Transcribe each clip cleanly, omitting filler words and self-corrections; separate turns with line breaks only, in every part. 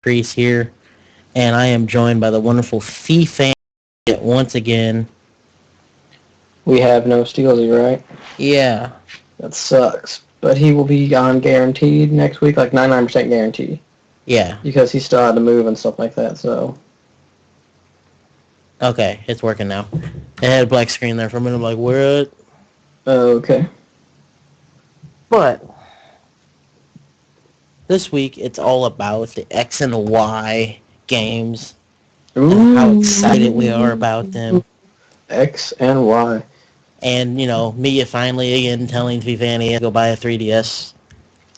KenzenCrese here, and I am joined by the wonderful FEfan88 once again.
We have no Steelzy, right?
Yeah,
That sucks. But he will be on guaranteed next week, like 99% guaranteed.
yeah.
Because he still had to move and stuff like that, so.
Okay, it's working now. It had a black screen there for a minute. I'm like, what?
Okay.
But this week, it's all about the X and Y games and how excited we are
Ooh.
about them.
X and Y.
And, me finally again telling FEfan88 to go buy a 3DS.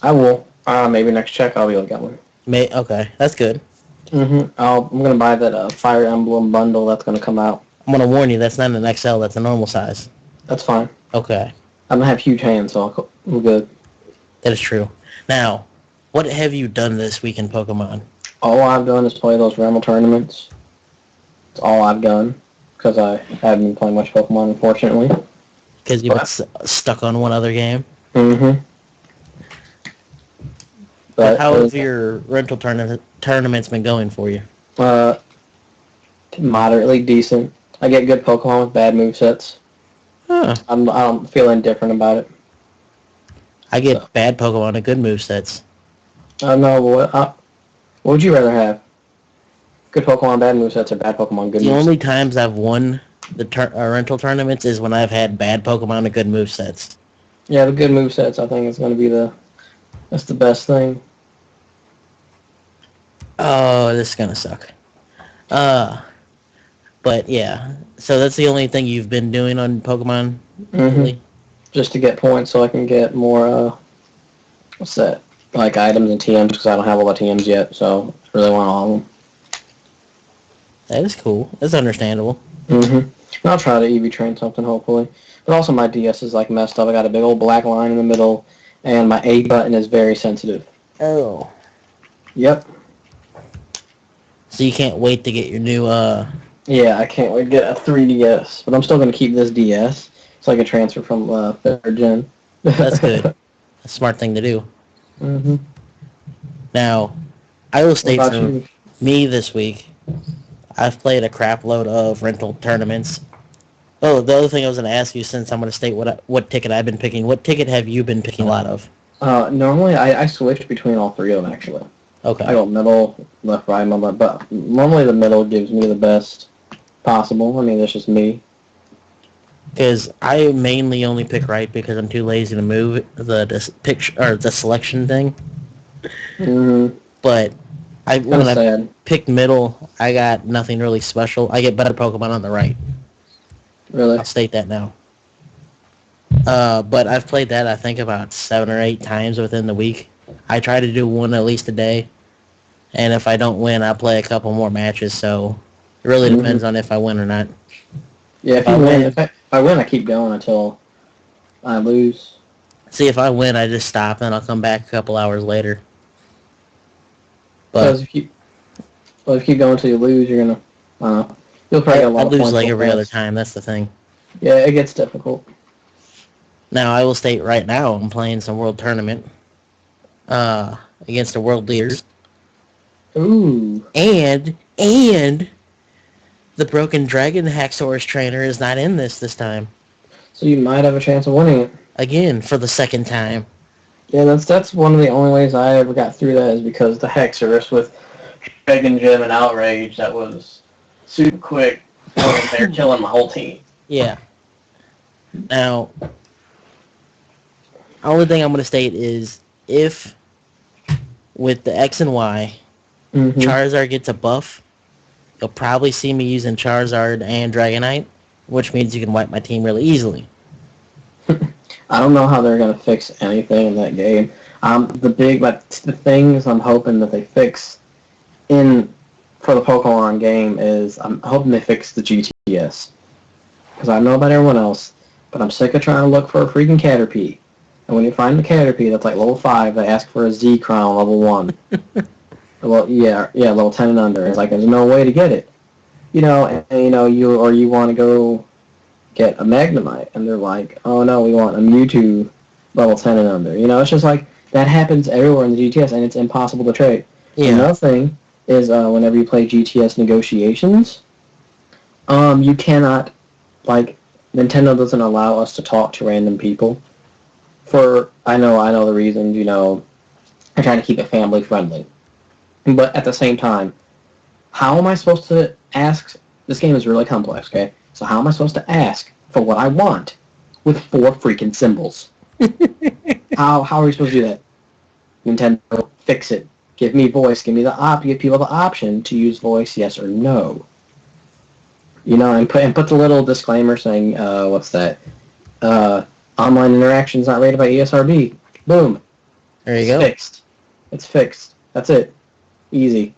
I will. Maybe next check I'll be able to get one.
Okay, that's good.
I'm going to buy that Fire Emblem bundle that's going to come out.
I'm going to warn you, that's not an XL, that's a normal size.
That's fine.
Okay.
I'm going to have huge hands, so I'm good.
That is true. Now, what have you done this week in Pokemon?
All I've done is play those Ramble tournaments. That's all I've done. Because I haven't been playing much Pokemon, unfortunately.
Because you've been stuck on one other game?
Mm-hmm.
But how have your rental tournaments been going for you?
Moderately decent. I get good Pokemon with bad movesets.
Huh.
I don't feel indifferent about it.
I get bad Pokemon and good movesets.
I don't know. What would you rather have? Good Pokemon, bad movesets, or bad Pokemon, good
The
movesets?
only times I've won the rental tournaments is when I've had bad Pokemon and good movesets.
Yeah, the good movesets, I think, is going to be that's the best thing.
Oh, this is going to suck. But yeah, so that's the only thing you've been doing on Pokemon lately?
Just to get points so I can get more, what's that, like items and TMs, because I don't have all the TMs yet, so I really want all of them.
That is cool. That's understandable.
And I'll try to EV train something, hopefully. But also my DS is like messed up. I got a big old black line in the middle, and my A button is very sensitive.
Oh.
Yep.
So you can't wait to get your new,
Yeah, I can't wait to get a 3DS, but I'm still going to keep this DS so I can transfer from 3rd gen.
That's good. That's a smart thing to do. Now, I will state for me this week, I've played a crap load of rental tournaments. Oh, the other thing I was going to ask you, since I'm going to state what ticket I've been picking, what ticket have you been picking a lot of?
Normally, I switched between all three of them, actually.
Okay.
I go middle, left, right, middle, but normally the middle gives me the best possible. I mean, that's just me.
Because I mainly only pick right because I'm too lazy to move the selection thing. But when I pick middle, I got nothing really special. I get better Pokemon on the right.
Really?
I'll state that now. But I've played that, I think, about 7 or 8 times within the week. I try to do one at least a day. And if I don't win, I play a couple more matches. So it really depends on if I win or not.
Yeah, if I win, I keep going until I lose.
See, if I win, I just stop and I'll come back a couple hours later.
Because if you keep going until you lose, you're gonna, you'll probably get a lot of points.
I lose like every other time. That's the thing.
Yeah, it gets difficult.
Now, I will state right now, I'm playing some world tournament against the world leaders.
Ooh.
And the Broken Dragon Haxorus trainer is not in this time.
So you might have a chance of winning it.
Again, for the second time.
Yeah, that's one of the only ways I ever got through that is because the Haxorus with Dragon Gem and Outrage, that was super quick. They're killing my whole team.
Yeah. Now, only thing I'm going to state is if with the X and Y, Charizard gets a buff, you'll probably see me using Charizard and Dragonite, which means you can wipe my team really easily.
I don't know how they're going to fix anything in that game. The things I'm hoping that they fix for the Pokemon game is I'm hoping they fix the GTS. Because I don't know about everyone else, but I'm sick of trying to look for a freaking Caterpie. And when you find the Caterpie that's like level 5, they ask for a Z Crown level 1. Well, yeah, level 10 and under. It's like there's no way to get it. You want to go get a Magnemite, and they're like, oh no, we want a Mewtwo level 10 and under. It's just like, that happens everywhere in the GTS, and it's impossible to trade. Yeah. Another thing, is whenever you play GTS negotiations, you cannot, like, Nintendo doesn't allow us to talk to random people. I know the reason, they're trying to keep it family friendly. But at the same time, how am I supposed to ask? This game is really complex, okay? So how am I supposed to ask for what I want with 4 freaking symbols? How are we supposed to do that? Nintendo, fix it. Give me voice. Give people the option to use voice, yes or no. And put the little disclaimer saying, what's that? Online interactions not rated by ESRB. Boom.
There you go.
Fixed. It's fixed. That's it. Easy.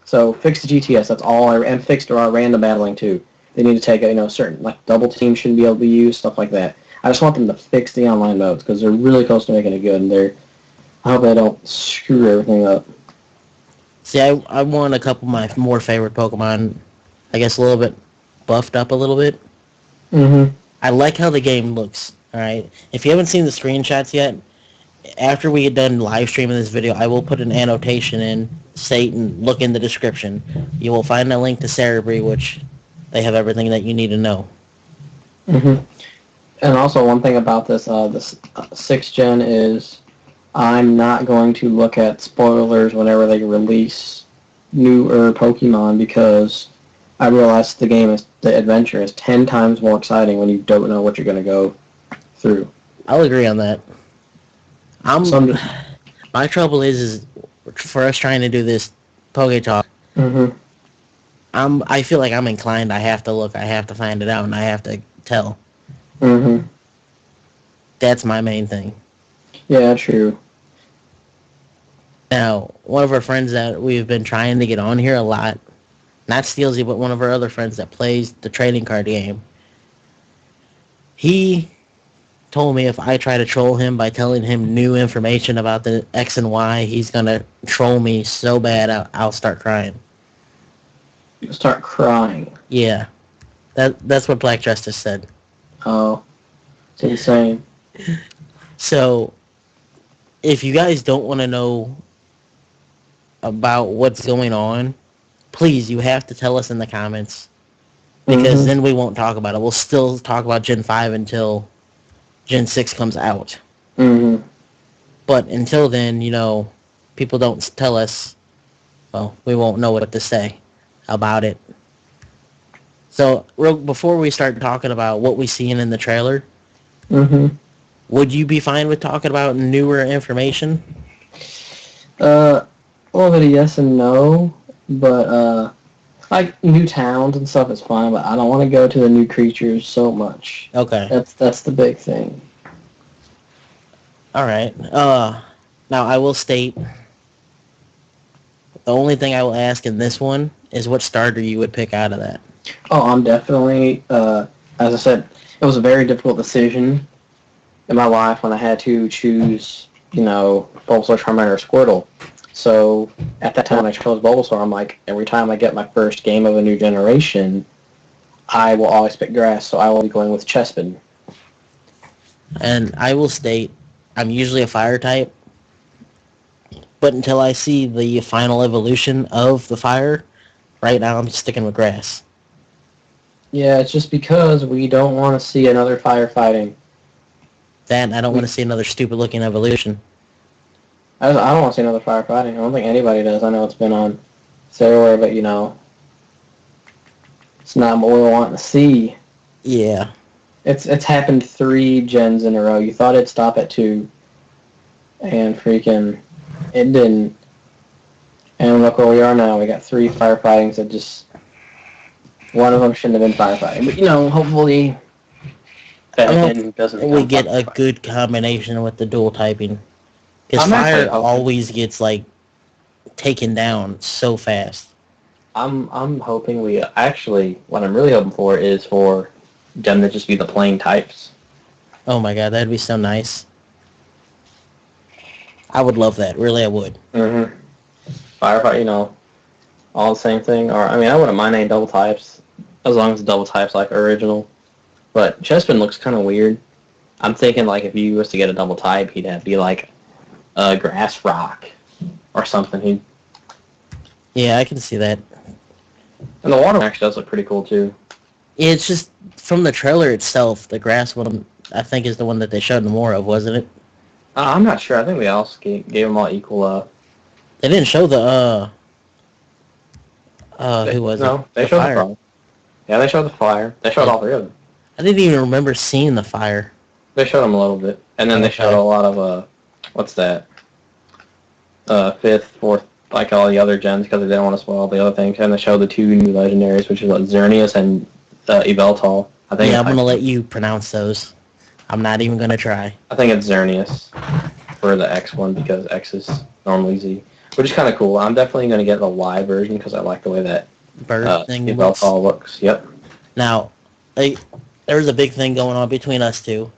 So fix the GTS. That's all. And fixed random battling too. They need to take certain, like, double team shouldn't be able to be used, stuff like that. I just want them to fix the online modes because they're really close to making it good, and I hope they don't screw everything up.
See, I want a couple of my more favorite Pokemon, I guess, a little bit buffed up a little bit.
Mm-hmm.
I like how the game looks, alright? If you haven't seen the screenshots yet, after we get done live streaming this video, I will put an annotation in, and look in the description. You will find a link to Cerebri, which they have everything that you need to know.
Mm-hmm. And also, one thing about this 6th gen is I'm not going to look at spoilers whenever they release newer Pokemon because I realize the adventure is 10 times more exciting when you don't know what you're going to go through.
I'll agree on that. My trouble is for us trying to do this Poketalk,
mm-hmm.
I feel like I'm inclined. I have to look. I have to find it out, and I have to tell.
Mm-hmm.
That's my main thing.
Yeah, true.
Now, one of our friends that we've been trying to get on here a lot, not Steelzy, but one of our other friends that plays the trading card game, he told me if I try to troll him by telling him new information about the X and Y, he's going to troll me so bad I'll start crying.
You'll start crying?
Yeah. That's what Black Justice said.
Oh. It's insane.
So, if you guys don't want to know about what's going on, please, you have to tell us in the comments. Because then we won't talk about it. We'll still talk about Gen 5 until Gen 6 comes out.
Mm-hmm.
But until then, people don't tell us, well, we won't know what to say about it. So, before we start talking about what we seen in the trailer, would you be fine with talking about newer information?
A little bit of yes and no, but like new towns and stuff is fine, but I don't want to go to the new creatures so much.
Okay.
That's the big thing.
All right. Now I will state the only thing I will ask in this one is what starter you would pick out of that.
Oh, I'm definitely, as I said, it was a very difficult decision in my life when I had to choose, Bulbasaur, Charmander, or Squirtle. So at that time I chose Bulbasaur. I'm like, every time I get my first game of a new generation, I will always pick grass, so I will be going with Chespin.
And I will state, I'm usually a fire type, but until I see the final evolution of the fire, right now I'm sticking with grass.
Yeah, it's just because we don't want to see another firefighting.
That, and I don't want to see another stupid-looking evolution.
I don't want to see another firefighting. I don't think anybody does. I know it's been on steroid, but, it's not what we want to see.
Yeah.
It's happened 3 gens in a row. You thought it'd stop at 2, and freaking, it didn't. And look where we are now. We got 3 firefightings that just, one of them shouldn't have been firefighting. But, hopefully that doesn't
we get a good combination with the dual typing. Because fire always gets, taken down so fast.
I'm hoping we actually, what I'm really hoping for is for them to just be the plain types.
Oh my god, that'd be so nice. I would love that. Really, I would.
Mm-hmm. Firefight, all the same thing. Or, I wouldn't mind any double types, as long as the double types like original. But Chespin looks kind of weird. I'm thinking, if you was to get a double type, he'd have to be, a grass rock or something.
Yeah, I can see that.
And the water actually does look pretty cool too.
It's just from the trailer itself, the grass one I think is the one that they showed more of, wasn't it?
I'm not sure. I think they also gave them all equal.
They didn't show the who was it?
No, they
The
showed the
fire.
fire. Yeah, they showed the fire. They showed all three of them.
I didn't even remember seeing the fire.
They showed them a little bit, and then they showed a lot of what's that? Fifth, fourth, like all the other gens because they didn't want to spoil the other things, and they showed the two new legendaries, which is Xerneas and Yveltal. I think.
Yeah, I'm gonna let you pronounce those. I'm not even gonna try.
I think it's Xerneas for the X one because X is normally Z, which is kind of cool. I'm definitely gonna get the Y version because I like the way that
Bird thing
Yveltal looks. Yep.
Now, there was a big thing going on between us two.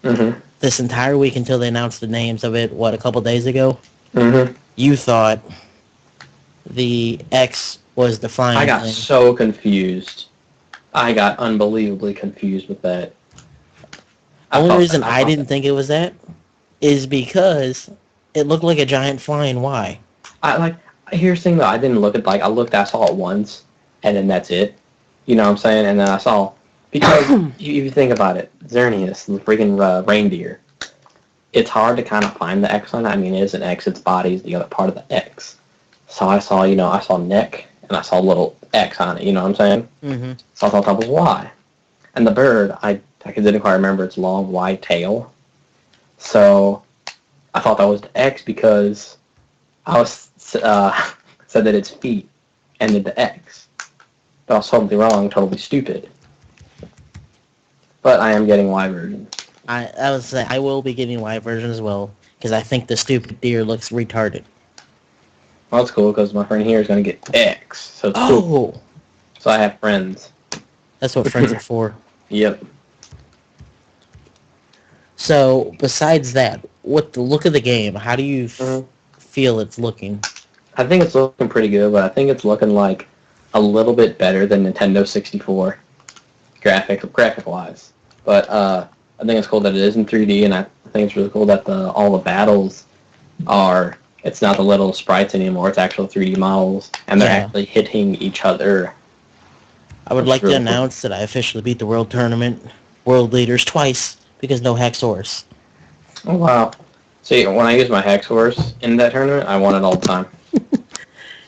Mm-hmm.
This entire week until they announced the names of it, a couple days ago?
Mm-hmm.
You thought the X was the flying
I got
thing.
so confused. I got unbelievably confused with that.
The only reason I didn't think it was that is because it looked like a giant flying Y.
Here's the thing though, I didn't look at, I saw it once, and then that's it. You know what I'm saying? And then I saw, because you think about it, Xerneas, the freaking reindeer, it's hard to kind of find the X on it. I mean, it is an X, its body is the other part of the X. So I saw neck, and I saw a little X on it, you know what I'm saying?
Mm-hmm.
So I thought that was Y. And the bird, I didn't quite remember its long, wide tail. So I thought that was the X because I was said that its feet ended the X. But I was totally wrong, totally stupid. But I am getting Y version.
I will be getting Y version as well because I think the stupid deer looks retarded.
Well, that's cool because my friend here is going to get X. So it's cool. So I have friends.
That's what friends are for.
Yep.
So besides that, with the look of the game, how do you feel it's looking?
I think it's looking pretty good, but I think it's looking like a little bit better than Nintendo 64 graphic-wise. But I think it's cool that it is in 3D, and I think it's really cool that all the battles are, it's not the little sprites anymore, it's actual 3D models, and they're actually hitting each other.
I would like to announce that I officially beat the World Tournament World Leaders twice because no Hexorus.
Oh, wow. See, when I use my Hexorus in that tournament, I won it all the time.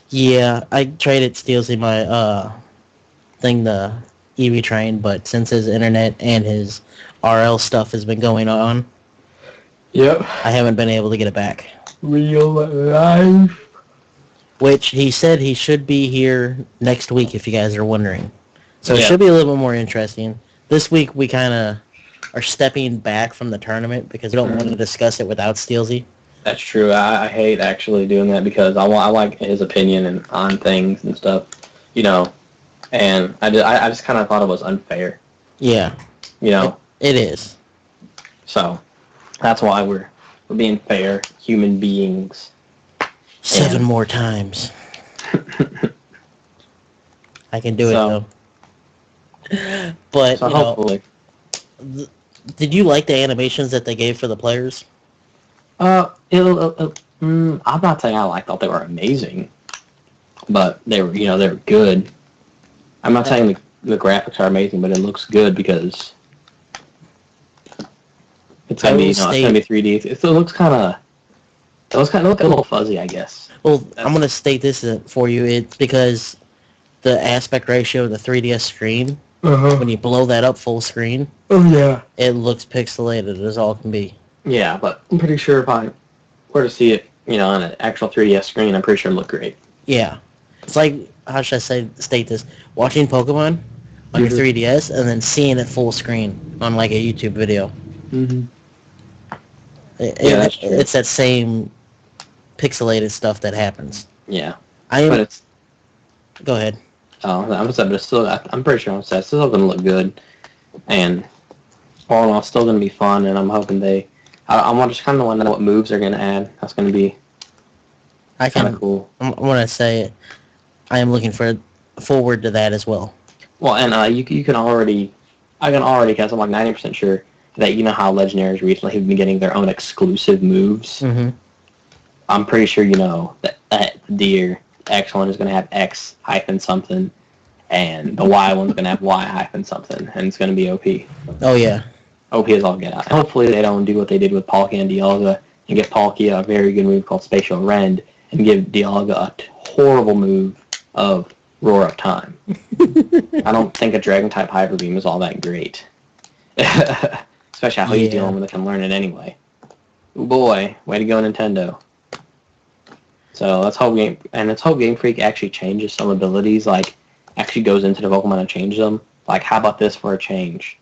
Yeah, I traded Steelzy my the EV train, but since his internet and his RL stuff has been going on,
yep,
I haven't been able to get it back.
Real life.
Which he said he should be here next week, if you guys are wondering. So it should be a little bit more interesting. This week we kind of are stepping back from the tournament because we don't want to discuss it without Steelzy.
That's true. I hate actually doing that because I like his opinion on things and stuff, you know. And I just kind of thought it was unfair.
Yeah.
You know.
It is.
So that's why we're being fair human beings.
7 more times. I can do it though. But
hopefully.
Did you like the animations that they gave for the players?
I'm not saying I thought they were amazing, but they were good. I'm not saying the graphics are amazing, but it looks good because it's gonna be 3D. It looks kind of a little fuzzy, I guess.
Well, I'm gonna state this for you. It's because the aspect ratio of the 3DS screen. When you blow that up full screen, it looks pixelated as all can be.
Yeah, but I'm pretty sure if I were to see it, on an actual 3DS screen, I'm pretty sure it'd look great.
Yeah. It's like, how should I state this? Watching Pokemon on your 3DS and then seeing it full screen on like a YouTube video.
Mm-hmm. That's true.
It's that same pixelated stuff that happens.
Yeah.
Go ahead.
Oh, I'm pretty sure it's still going to look good. And all in all, it's still going to be fun, and I'm hoping I just kind of want to know what moves they're going to add. That's going to be kind of cool.
I want to say I am looking forward to that as well.
Well, and I can already guess, I'm like 90% sure that how Legendaries recently have been getting their own exclusive moves.
Mm-hmm.
I'm pretty sure that deer X one is going to have X hyphen something, and the Y one's going to have Y hyphen something, and it's going to be OP.
Oh, yeah.
OP is all get out. Hopefully they don't do what they did with Palkia and Dialga and give Palkia a very good move called Spatial Rend and give Dialga a horrible move of Roar of Time. I don't think a Dragon-type Hyper Beam is all that great. Especially how he's dealing with it, can learn it anyway. Ooh boy, way to go Nintendo. So let's hope Game Freak actually changes some abilities, like actually goes into the Pokemon and changes them. Like, how about this for a change?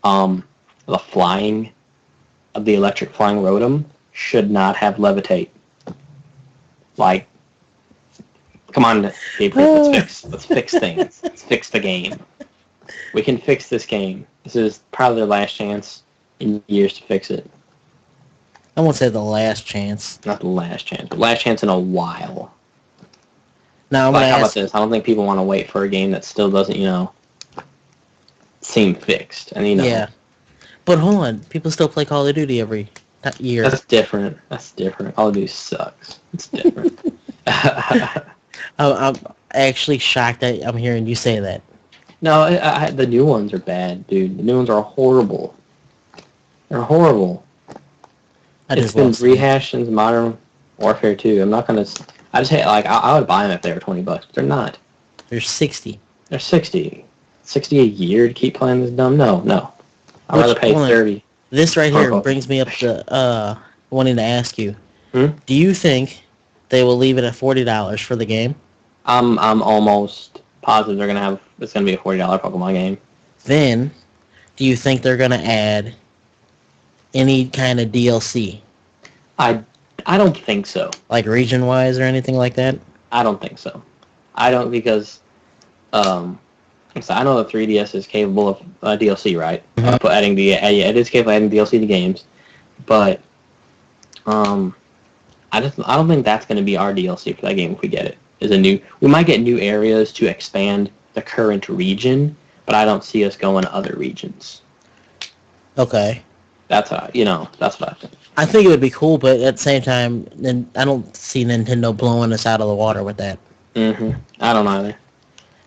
The flying of the electric flying Rotom should not have Levitate. Like, come on, Game Freak, let's fix things. Let's fix the game. We can fix this game. This is probably their last chance in years to fix it.
I won't say the last chance.
Not the last chance, but last chance in a while.
Now, I'm
how about this? I don't think people want to wait for a game that still doesn't, seem fixed. And,
Yeah. But hold on. People still play Call of Duty every year.
That's different. Call of Duty sucks. It's different.
I'm actually shocked that I'm hearing you say that.
No, the new ones are bad, dude. The new ones are horrible. They're horrible. It's been rehashed in Modern Warfare 2. I'm not gonna. I just hate. I would buy them if they were $20, but they're not.
They're 60.
They're 60. 60 a year to keep playing this dumb? No. I'd rather pay 30.
This right here brings me up to wanting to ask you. Do you think they will leave it at $40 for the game?
I'm almost positive it's gonna be a $40 Pokemon game.
Then, do you think they're gonna add any kind of DLC?
I don't think so.
Like region-wise or anything like that?
I don't think so. I don't, because I know the 3DS is capable of DLC, right? It is capable of adding DLC to games, but I don't think that's going to be our DLC for that game if we get it. We might get new areas to expand the current region, but I don't see us going to other regions.
Okay.
That's what I think.
I think it would be cool, but at the same time, I don't see Nintendo blowing us out of the water with that.
I don't either.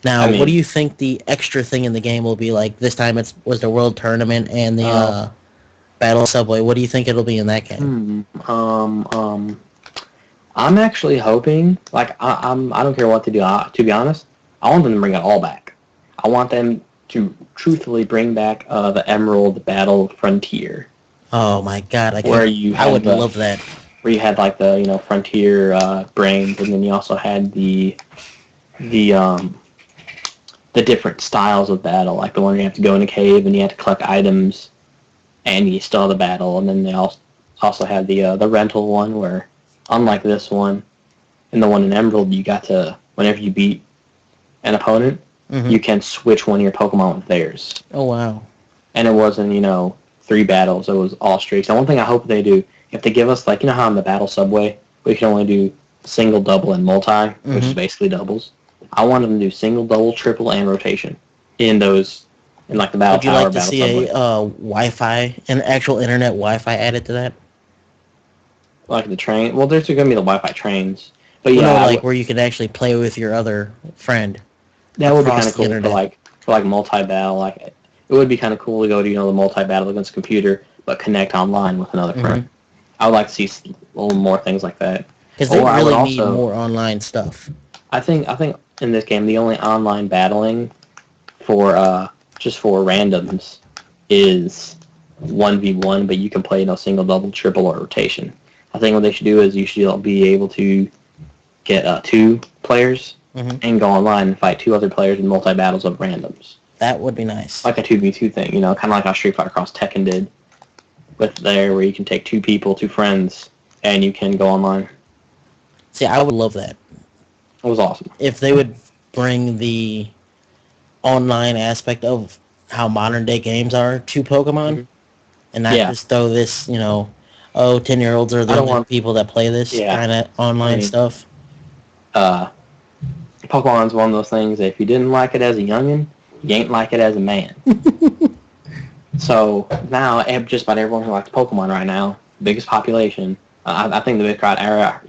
Now, what do you think the extra thing in the game will be like? This time was the World Tournament and the Battle Subway. What do you think it'll be in that game?
I'm actually hoping, I don't care what to do, to be honest, I want them to bring it all back. I want them to truthfully bring back the Emerald Battle Frontier.
Oh my god, I would love that.
Where you had the Frontier brains, and then you also had the different styles of battle, like the one where you have to go in a cave and you have to collect items, and you still have the battle. And then they also had the rental one where, unlike this one, and the one in Emerald, you got to, whenever you beat an opponent, you can switch one of your Pokemon with theirs.
Oh wow!
And it wasn't 3 battles; it was all streaks. And one thing I hope they do, if they give us how in the Battle Subway we can only do single, double, and multi, which is basically doubles. I want them to do single, double, triple, and rotation in the Battle Tower.
Would you like to
Battle
see
Subway.
a Wi-Fi, an actual internet Wi-Fi added to that?
Like the train? Well, there's going to be the Wi-Fi trains, but
where you can actually play with your other friend.
That would be kind of cool for multi-battle. It would be kind of cool to go to the multi-battle against a computer, but connect online with another friend. I would like to see a little more things like that.
Because they really need more online stuff.
I think in this game the only online battling for just for randoms is 1v1, but you can play single, double, triple, or rotation. I think what they should do is you should be able to get 2 players and go online and fight 2 other players in multi-battles of randoms.
That would be nice.
Like a 2v2 thing, kind of like how Street Fighter Cross Tekken did where you can take 2 people, 2 friends, and you can go online.
See, I would love that.
It was awesome.
If they would bring the online aspect of how modern day games are to Pokemon, and not just throw this, 10-year-olds are the only people that play this kind of online stuff.
Pokemon's one of those things that if you didn't like it as a youngin', you ain't like it as a man. So now, just about everyone who likes Pokemon right now, biggest population, I think the big crowd are,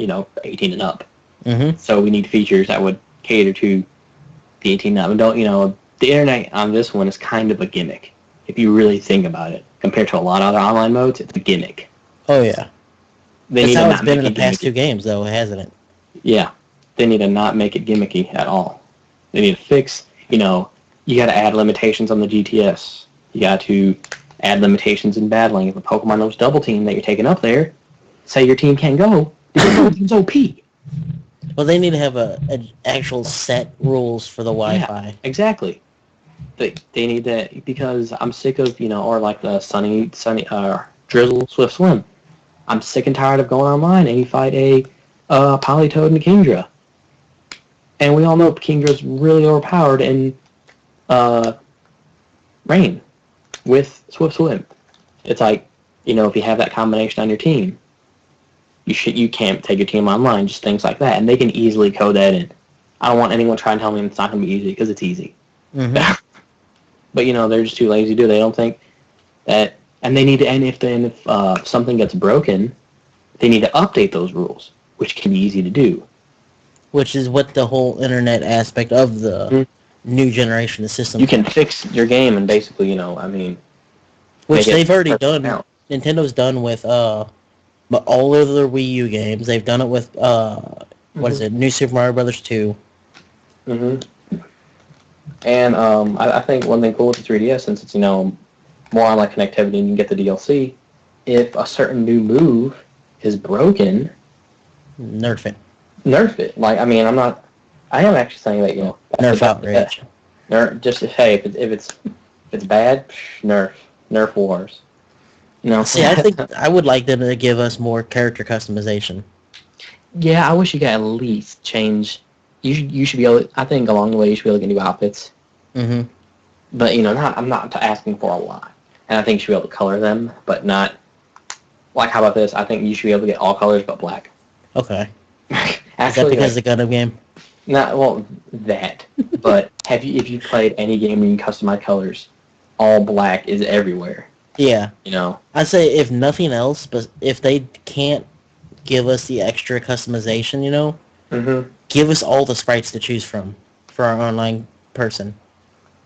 18 and up.
Mm-hmm.
So we need features that would cater to the 18 and up. Don't, the internet on this one is kind of a gimmick. If you really think about it, compared to a lot of other online modes, it's a gimmick.
Oh, yeah.
They
That's
need
how
to
it's
not
been in
make
the
it
past
gimmicky.
2 games, though, hasn't it?
Yeah. They need to not make it gimmicky at all. They need to fix, you got to add limitations on the GTS. You got to add limitations in battling. If a Pokemon knows double team that you're taking up there, say your team can't go, because double team's OP.
Well, they need to have a actual set rules for the Wi-Fi.
Yeah, exactly. They need that, because I'm sick of, or like the Sunny, Drizzle, Swift Swim. I'm sick and tired of going online and you fight a Politoed and a Kingdra. And we all know Kingdra's really overpowered in Rain with Swift Swim. It's like, if you have that combination on your team, you can't take your team online, just things like that. And they can easily code that in. I don't want anyone trying to tell me it's not going to be easy, because it's easy.
Mm-hmm.
But, they're just too lazy to do it. They don't think that, and they need to, and if something gets broken, they need to update those rules, which can be easy to do.
Which is what the whole internet aspect of the new generation of systems.
You can fix your game and basically,
which they've already done.
Out.
Nintendo's done with but all of their Wii U games. They've done it with what is it? New Super Mario Brothers 2.
Mm-hmm. And I think one thing cool with the 3DS, since it's more online connectivity and you can get the DLC, if a certain new move is broken,
Nerf it.
Nerf it. Like, I am actually saying that,
Nerf outrage.
Just if it's bad, Nerf wars.
See, I think I would like them to give us more character customization.
Yeah, I wish you could at least change. You should be able to, I think along the way you should be able to get new outfits.
Mm-hmm.
But I'm not asking for a lot. And I think you should be able to color them, but not like, how about this? I think you should be able to get all colors but black.
Okay.
Actually,
is that because the Gundam game?
That. But if you played any game where you can customize colors, all black is everywhere.
Yeah.
I'd
say if nothing else, but if they can't give us the extra customization, give us all the sprites to choose from for our online person.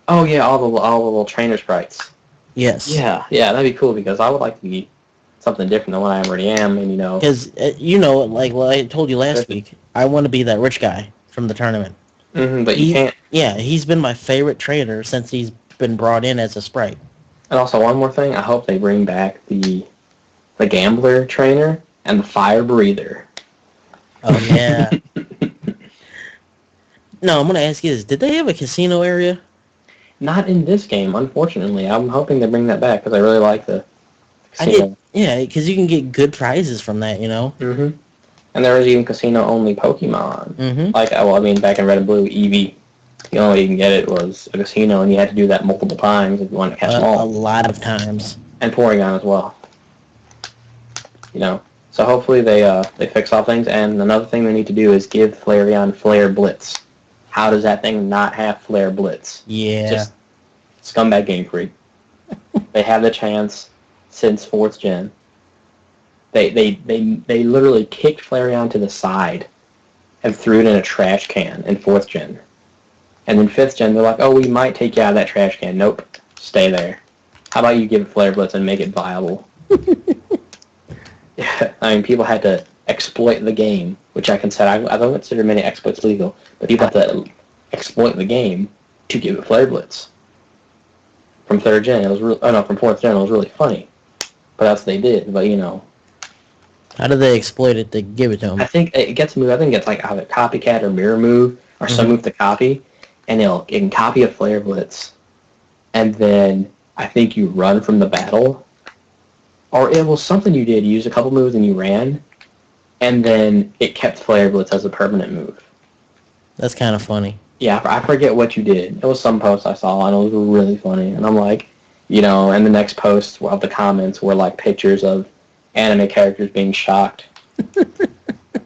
Oh yeah, all the little trainer sprites.
Yes.
Yeah, that'd be cool, because I would like to be something different than what I already am, and
because like what I told you last week, I want to be that rich guy from the tournament.
But you can't.
Yeah, he's been my favorite trainer since he's been brought in as a sprite.
And also, one more thing, I hope they bring back the gambler trainer and the fire breather.
Oh yeah. No, I'm gonna ask you this: did they have a casino area?
Not in this game, unfortunately. I'm hoping they bring that back, because I really like the casino.
Yeah, because you can get good prizes from that,
Mm-hmm. And there was even casino-only Pokemon.
Mm-hmm.
Like, back in Red and Blue, Eevee, the only way you can get it was a casino, and you had to do that multiple times if you wanted to catch them all.
A lot of times.
And Porygon as well. So hopefully they fix all things. And another thing they need to do is give Flareon Flare Blitz. How does that thing not have Flare Blitz?
Yeah.
Just scumbag Game Freak. They have the chance since 4th gen. They literally kicked Flareon to the side and threw it in a trash can in 4th gen. And then 5th gen, they're like, oh, we might take you out of that trash can. Nope. Stay there. How about you give it Flare Blitz and make it viable? People had to exploit the game, which I don't consider many exploits legal, but people have to exploit the game to give it Flare Blitz. From 3rd gen, from 4th gen, it was really funny. But that's what they did, but
How do they exploit it to give it to them?
I think it gets moved. I think it's like either copycat or mirror move, or some move to copy, and it can copy a Flare Blitz, and then I think you run from the battle, or it was something you did. You used a couple moves and you ran, and then it kept Flare Blitz as a permanent move.
That's kind of funny.
Yeah, I forget what you did. It was some post I saw, and it was really funny. And I'm like, and the next post of the comments were like pictures of anime characters being shocked.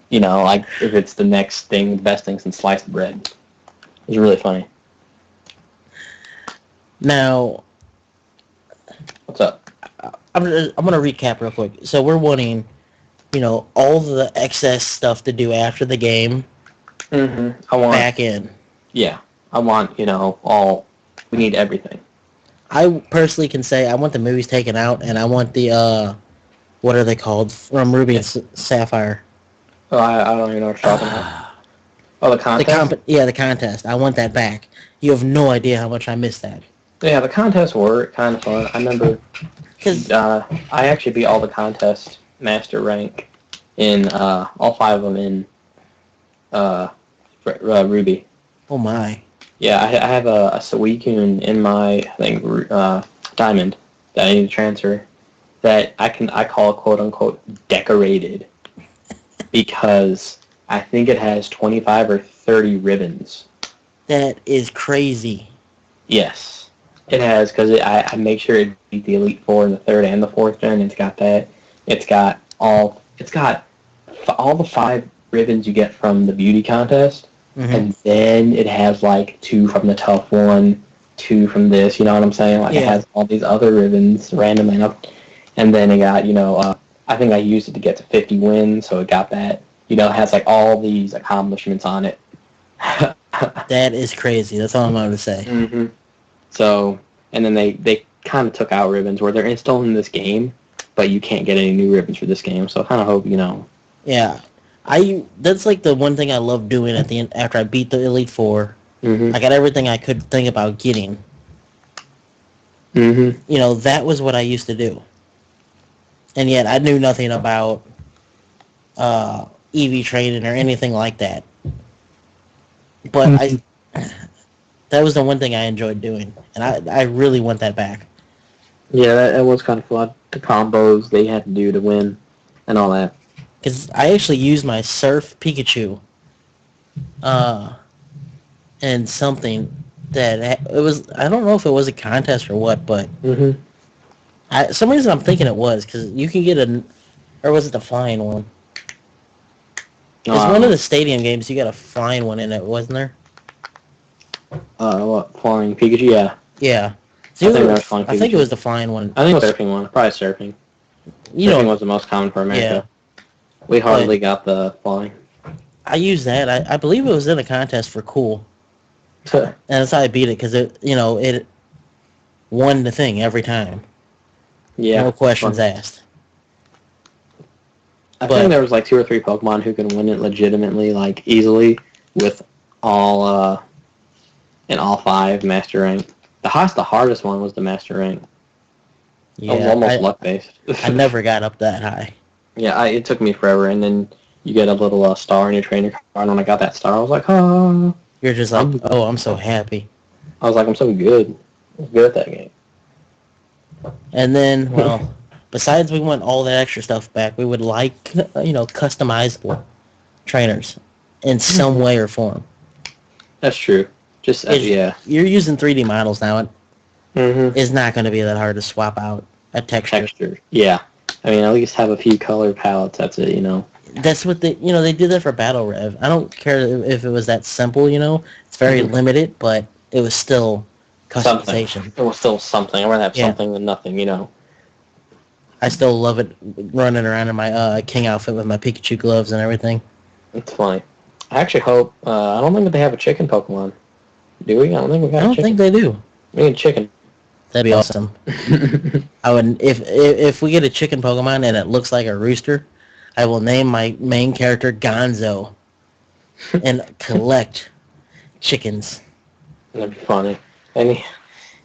Like if it's the next thing, the best thing since sliced bread. It was really funny.
Now,
what's up?
I'm gonna recap real quick. So we're wanting, all the excess stuff to do after the game,
I want
back in.
Yeah, I want all. We need everything.
I personally can say I want the movies taken out, and I want the what are they called from Ruby and Sapphire?
Oh, I don't even know what you're talking about. Oh, the contest.
The contest. I want that back. You have no idea how much I miss that.
Yeah, the contests were kind of fun. I remember.
Because
I actually beat all the contest master rank in all 5 of them in Ruby.
oh my.
Yeah, I have a Suicune in my diamond that I need to transfer that I call quote unquote decorated because I think it has 25 or 30 ribbons.
That is crazy.
Yes, it has because I make sure it beat the Elite Four in the 3rd and the 4th gen. It's got that. It's got all the 5 ribbons you get from the beauty contest. And then it has like 2 from the tough one, 2 from this, you know what I'm saying? Like it has all these other ribbons randomly up. And then it got, I think I used it to get to 50 wins, so it got that. It has like all these accomplishments on it.
That is crazy. That's all I'm going to say.
So, and then they kind of took out ribbons where they're still in this game, but you can't get any new ribbons for this game. So I kind of hope,
Yeah. That's like the one thing I love doing at the end after I beat the Elite Four. I got everything I could think about getting. That was what I used to do. And yet I knew nothing about EV training or anything like that. But that was the one thing I enjoyed doing, and I really want that back.
Yeah, that was kind of fun. The combos they had to do to win, and all that.
Because I actually used my Surf Pikachu, and something that it was. I don't know if it was a contest or what, but some reason I'm thinking it was because you can get or was it the flying one? It was one of the stadium games. You got a flying one in it, wasn't there?
What flying Pikachu? Yeah.
Yeah.
I
think it was the flying one.
I think it was surfing one. Probably surfing. Surfing was the most common for America. Yeah. We hardly got the flying.
I used that. I believe it was in a contest for cool. And that's how I beat it because it won the thing every time.
Yeah.
No questions asked.
I think there was like 2 or 3 Pokemon who can win it legitimately, like easily, with all in all 5 Master Rank. The hardest one was the Master Rank.
Yeah,
it was almost luck based.
I never got up that high.
Yeah, it took me forever, and then you get a little star in your trainer card, and when I got that star, I was like, oh.
You're just like, I'm so happy.
I was like, I'm so good. I'm good at that game.
And then, well, besides we want all that extra stuff back, we would like, customizable trainers in some way or form.
That's true. Just, yeah.
You're using 3D models now. It's not going to be that hard to swap out a texture.
Yeah. I mean, at least have a few color palettes. That's it,
That's what they did that for Battle Rev. I don't care if it was that simple, It's very limited, but it was still customization.
Something. It was still something. I'd rather have something than nothing,
I still love it running around in my King outfit with my Pikachu gloves and everything.
It's funny. I actually hope... I don't think that they have a chicken Pokemon. Do we? I don't think we got
I don't think they do.
We need chicken.
That'd be awesome. I would if we get a chicken Pokemon and it looks like a rooster, I will name my main character Gonzo and collect chickens.
That'd be funny. They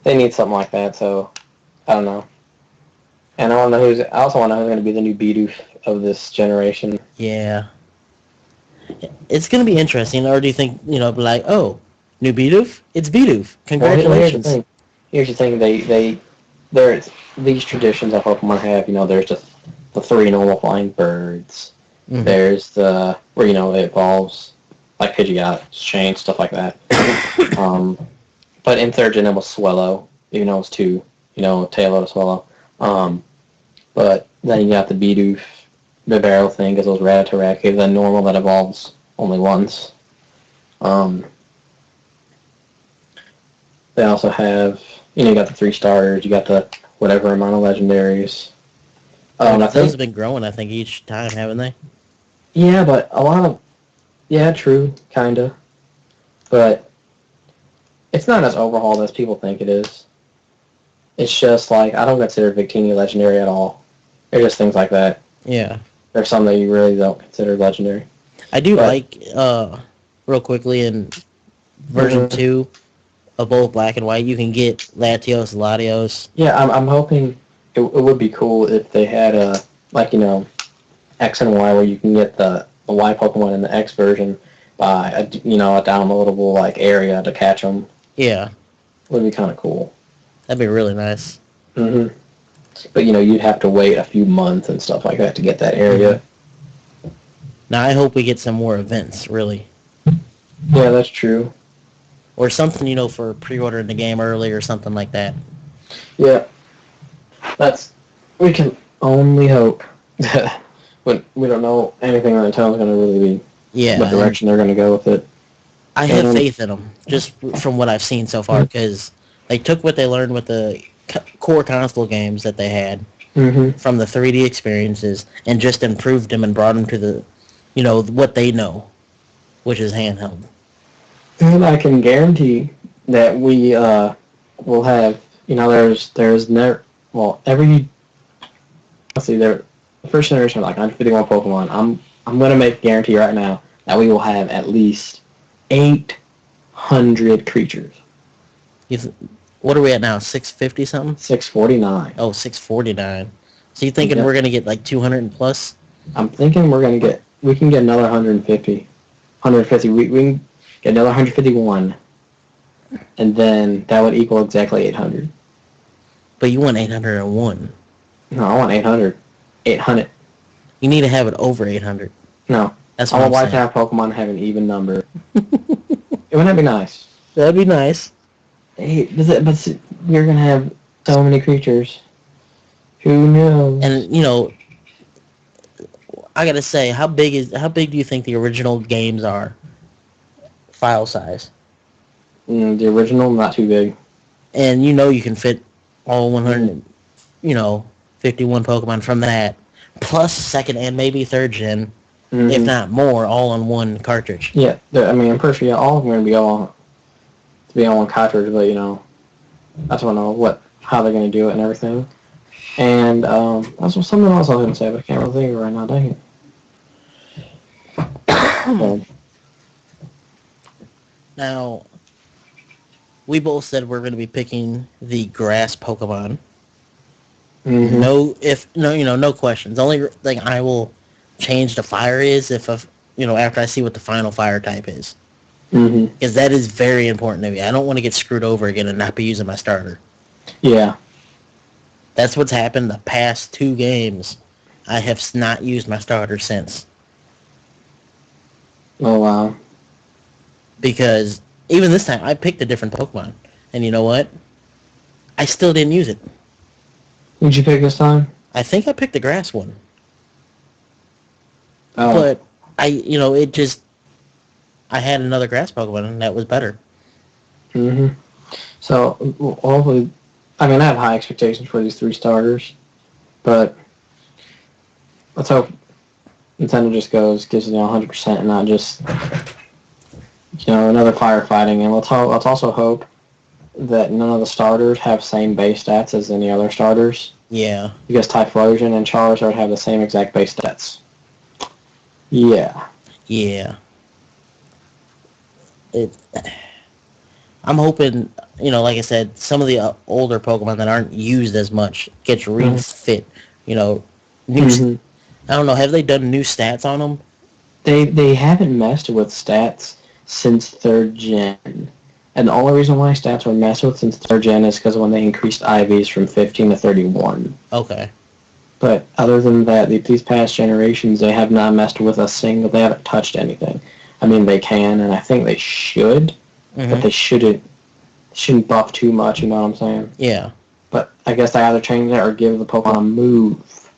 need something like that, so I don't know. And I also want to know who's going to be the new Bidoof of this generation.
Yeah. It's going to be interesting, or do you think, like, oh, new Bidoof? It's Bidoof. Congratulations.
Well, here's the thing. There's these traditions that Pokemon have. There's just the 3 normal flying birds. There's the where it evolves like Pidgeot, Shane, stuff like that. But in 3rd gen it was Swellow, even though it was 2. Taillow to Swellow. But then you got the Bidoof, the barrel thing, because it was Rattata, then normal that evolves only once. They also have, you got the 3 stars, you got the whatever amount of legendaries.
Those have been growing, I think, each time, haven't they?
Yeah, but a lot of Yeah, true, kinda. But it's not as overhauled as people think it is. It's just like, I don't consider Victini legendary at all. They're just things like that.
Yeah.
There's some that you really don't consider legendary.
I do
But,
like, real quickly, in version 2 of both Black and White, you can get Latios, Latios.
yeah, I'm hoping it would be cool if they had a, like, X and Y, where you can get the Y Pokemon in the X version by, a downloadable, like, area to catch them.
Yeah.
Would be kind of cool.
That'd be really nice.
Mm-hmm. But, you'd have to wait a few months and stuff like that to get that area.
Now, I hope we get some more events, really.
Yeah, that's true.
Or something, for pre-ordering the game early or something like that.
Yeah. We can only hope. But we don't know anything on Nintendo's going to really be what direction they're going to go with it.
I have faith in them, just from what I've seen so far, because they took what they learned with the core console games that they had from the 3D experiences and just improved them and brought them to the, what they know, which is handheld.
And I can guarantee that we will have, there's never, well, every, let's see, the first generation, like 151 Pokemon, I'm going to guarantee right now that we will have at least 800 creatures.
What are we at now, 650 something?
649.
Oh, 649. So you thinking we're going to get like 200 plus?
I'm thinking we can get another 150. 150, we can get another 151. And then that would equal exactly 800.
But you want 801.
No, I want 800. 800.
You need to have it over 800.
No.
That's what
I
I'm
would like
saying.
to have Pokemon have an even number. Wouldn't that be nice?
That'd be nice.
Hey, but you're going to have so many creatures. Who knows?
And, I gotta say, how big do you think the original games are? File size.
The original, not too big.
And you can fit all 100, 51 Pokemon from that, plus second and maybe third gen, if not more, all on one cartridge.
Yeah, I'm pretty sure all of them are going to be all on one cartridge, but, I just want to know how they're going to do it and everything. And that's something else I was going to say, but I can't really think of it right now, dang it.
Now, we both said we're going to be picking the grass Pokemon. No questions. The only thing I will change to fire is if after I see what the final fire type is. Because that is very important to me. I don't want to get screwed over again and not be using my starter.
Yeah.
That's what's happened the past 2 games. I have not used my starter since.
Oh, wow.
Because even this time, I picked a different Pokemon. And you know what? I still didn't use it.
What'd you pick this time?
I think I picked the grass one.
Oh.
But I had another grass Pokemon and that was better.
So, hopefully, I have high expectations for these 3 starters, but let's hope Nintendo just gives it 100% and not just, another firefighting. And let's also hope that none of the starters have same base stats as any other starters.
Yeah.
Because Typhlosion and Charizard have the same exact base stats. Yeah.
Yeah. I'm hoping, like I said, some of the older Pokemon that aren't used as much gets refit. New. I don't know. Have they done new stats on them?
They haven't messed with stats since 3rd gen. And the only reason why stats were messed with since 3rd gen is because when they increased IVs from 15 to 31.
Okay.
But other than that, these past generations, they have not messed with a single. They haven't touched anything. They can, and I think they should, but they shouldn't buff too much. You know what I'm saying?
Yeah.
But I guess they either change that or give the Pokemon a move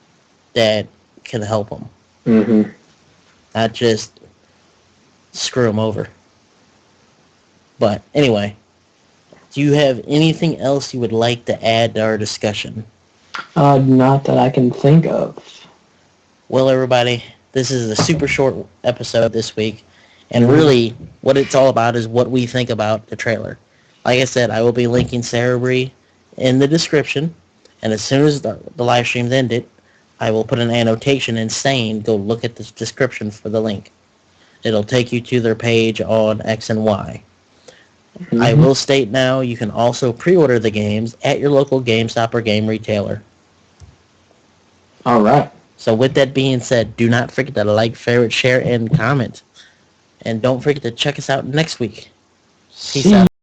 that can help them. Not just screw them over. But anyway, do you have anything else you would like to add to our discussion?
Not that I can think of.
Well, everybody, this is a super short episode this week. And really, what it's all about is what we think about the trailer. Like I said, I will be linking Cerebri in the description, and as soon as the live stream's ended, I will put an annotation in saying, go look at this description for the link. It'll take you to their page on X and Y. I will state now, you can also pre-order the games at your local GameStop or game retailer.
All right.
So with that being said, do not forget to like, favorite, share, and comment. And don't forget to check us out next week. Peace out.